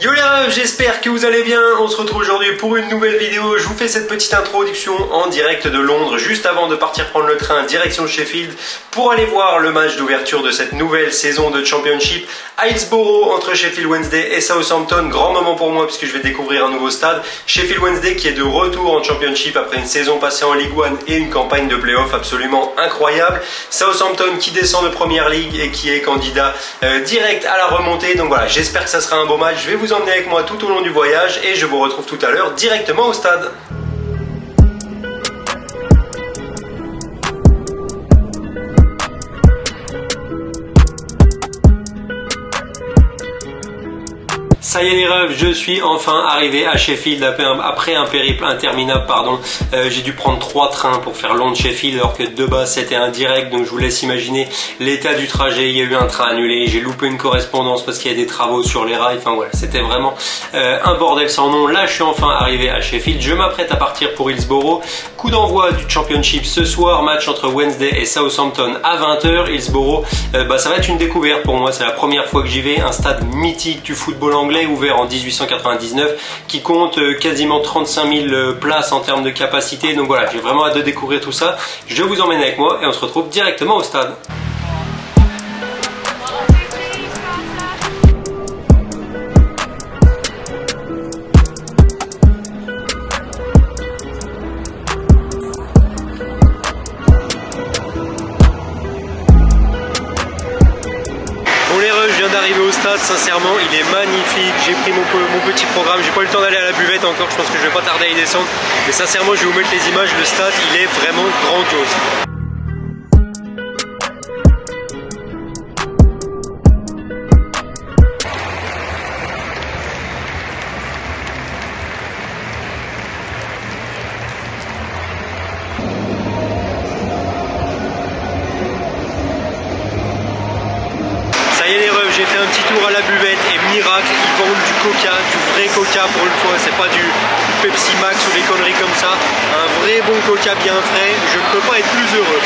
Yo les refs, j'espère que vous allez bien. On se retrouve aujourd'hui pour une nouvelle vidéo. Je vous fais cette petite introduction en direct de Londres, juste avant de partir prendre le train direction Sheffield pour aller voir le match d'ouverture de cette nouvelle saison de Championship à Hillsborough entre Sheffield Wednesday et Southampton. Grand moment pour moi puisque je vais découvrir un nouveau stade. Sheffield Wednesday qui est de retour en Championship après une saison passée en League One et une campagne de play-off absolument incroyable. Southampton qui descend de Première League et qui est candidat direct à la remontée. Donc voilà, j'espère que ça sera un beau match. Je vais vous emmener avec moi tout au long du voyage et je vous retrouve tout à l'heure directement au stade. Ça y est les refs, je suis enfin arrivé à Sheffield après un périple interminable. J'ai dû prendre 3 trains pour faire Londres-Sheffield alors que de base c'était un direct, donc je vous laisse imaginer l'état du trajet. Il y a eu un train annulé, j'ai loupé une correspondance parce qu'il y a des travaux sur les rails, enfin voilà, c'était vraiment un bordel sans nom. Là je suis enfin arrivé à Sheffield, je m'apprête à partir pour Hillsborough. Coup d'envoi du Championship ce soir, match entre Wednesday et Southampton à 20 h. Hillsborough, ça va être une découverte pour moi, c'est la première fois que j'y vais, un stade mythique du football anglais ouvert en 1899 qui compte quasiment 35 000 places en termes de capacité. Donc voilà, j'ai vraiment hâte de découvrir tout ça. Je vous emmène avec moi et on se retrouve directement au stade. Je viens d'arriver au stade, sincèrement il est magnifique. J'ai pris mon petit programme, j'ai pas eu le temps d'aller à la buvette encore, je pense que je vais pas tarder à y descendre, mais sincèrement je vais vous mettre les images, le stade il est vraiment grandiose. J'ai fait un petit tour à la buvette et miracle, ils vendent du coca, du vrai coca pour une fois, c'est pas du Pepsi Max ou des conneries comme ça, un vrai bon coca bien frais, je ne peux pas être plus heureux.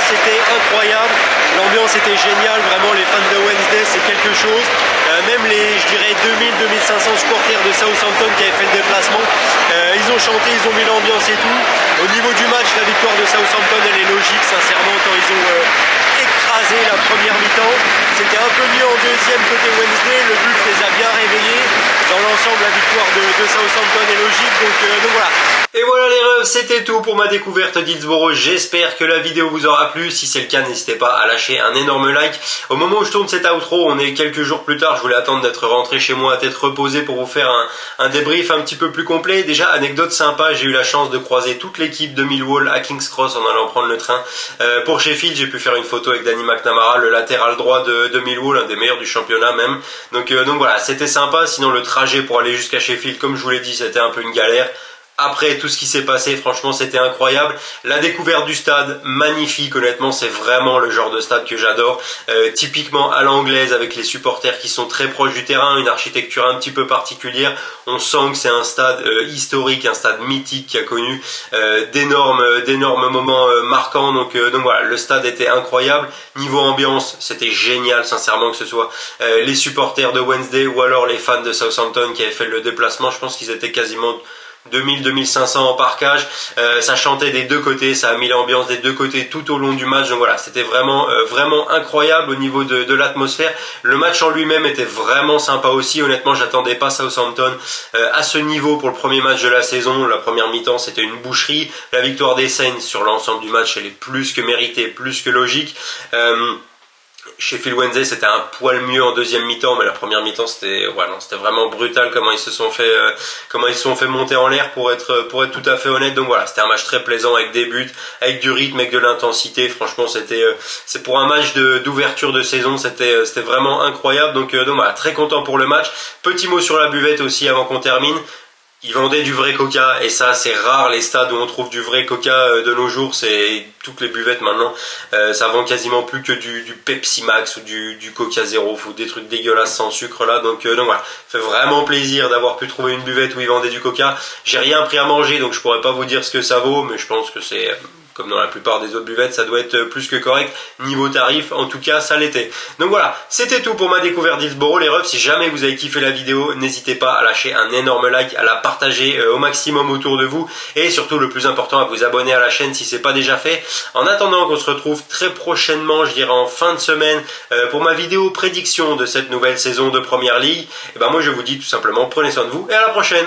c'était incroyable, l'ambiance était géniale, vraiment les fans de Wednesday c'est quelque chose, même les, je dirais 2000-2500 supporters de Southampton qui avaient fait le déplacement, ils ont chanté, ils ont mis l'ambiance et tout. Au niveau du match, la victoire de Southampton elle est logique sincèrement quand ils ont écrasé la première mi-temps. C'était un peu mieux en deuxième côté Wednesday, le but les a bien réveillés. Dans l'ensemble, la victoire de Southampton est logique, donc voilà. Et voilà les refs, c'était tout pour ma découverte d'Hillsborough. J'espère que la vidéo vous aura plu. Si c'est le cas, n'hésitez pas à lâcher un énorme like. Au moment où je tourne cet outro, on est quelques jours plus tard. Je voulais attendre d'être rentré chez moi, d'être reposé pour vous faire un débrief un petit peu plus complet. Déjà, anecdote sympa, j'ai eu la chance de croiser toute l'équipe de Millwall à King's Cross en allant prendre le train pour Sheffield. J'ai pu faire une photo avec Danny McNamara, le latéral droit de Millwall, un des meilleurs du championnat même. Donc voilà, c'était sympa. Sinon, le trajet pour aller jusqu'à Sheffield, comme je vous l'ai dit, c'était un peu une galère. Après tout ce qui s'est passé, franchement c'était incroyable. La découverte du stade, magnifique, honnêtement c'est vraiment le genre de stade que j'adore. Typiquement à l'anglaise avec les supporters qui sont très proches du terrain, une architecture un petit peu particulière. On sent que c'est un stade historique, un stade mythique qui a connu d'énormes moments marquants. Donc voilà, le stade était incroyable. Niveau ambiance, c'était génial sincèrement que ce soit les supporters de Wednesday ou alors les fans de Southampton qui avaient fait le déplacement. Je pense qu'ils étaient quasiment 2000-2500 en parkage, ça chantait des deux côtés, ça a mis l'ambiance des deux côtés tout au long du match, donc voilà, c'était vraiment incroyable au niveau de l'atmosphère. Le match en lui-même était vraiment sympa aussi, honnêtement j'attendais pas Southampton à ce niveau pour le premier match de la saison. La première mi-temps c'était une boucherie, la victoire des Saints sur l'ensemble du match elle est plus que méritée, plus que logique. Sheffield Wednesday c'était un poil mieux en deuxième mi-temps, mais la première mi-temps c'était vraiment brutal comment ils se sont fait monter en l'air pour être tout à fait honnête. Donc voilà, c'était un match très plaisant avec des buts, avec du rythme, avec de l'intensité. Franchement c'est pour un match d'ouverture de saison, c'était vraiment incroyable. Donc voilà, très content pour le match. Petit mot sur la buvette aussi avant qu'on termine. Ils vendaient du vrai coca et ça c'est rare les stades où on trouve du vrai coca de nos jours. C'est toutes les buvettes maintenant, ça vend quasiment plus que du Pepsi Max ou du Coca Zero ou des trucs dégueulasses sans sucre là. Donc voilà, ça fait vraiment plaisir d'avoir pu trouver une buvette où ils vendaient du coca. J'ai rien pris à manger donc je pourrais pas vous dire ce que ça vaut, mais je pense que c'est comme dans la plupart des autres buvettes, ça doit être plus que correct. Niveau tarif, en tout cas, ça l'était. Donc voilà, c'était tout pour ma découverte d'Hillsborough. Les refs, si jamais vous avez kiffé la vidéo, n'hésitez pas à lâcher un énorme like, à la partager au maximum autour de vous. Et surtout, le plus important, à vous abonner à la chaîne si c'est pas déjà fait. En attendant qu'on se retrouve très prochainement, je dirais en fin de semaine, pour ma vidéo prédiction de cette nouvelle saison de Première Ligue, et ben moi je vous dis tout simplement, prenez soin de vous et à la prochaine.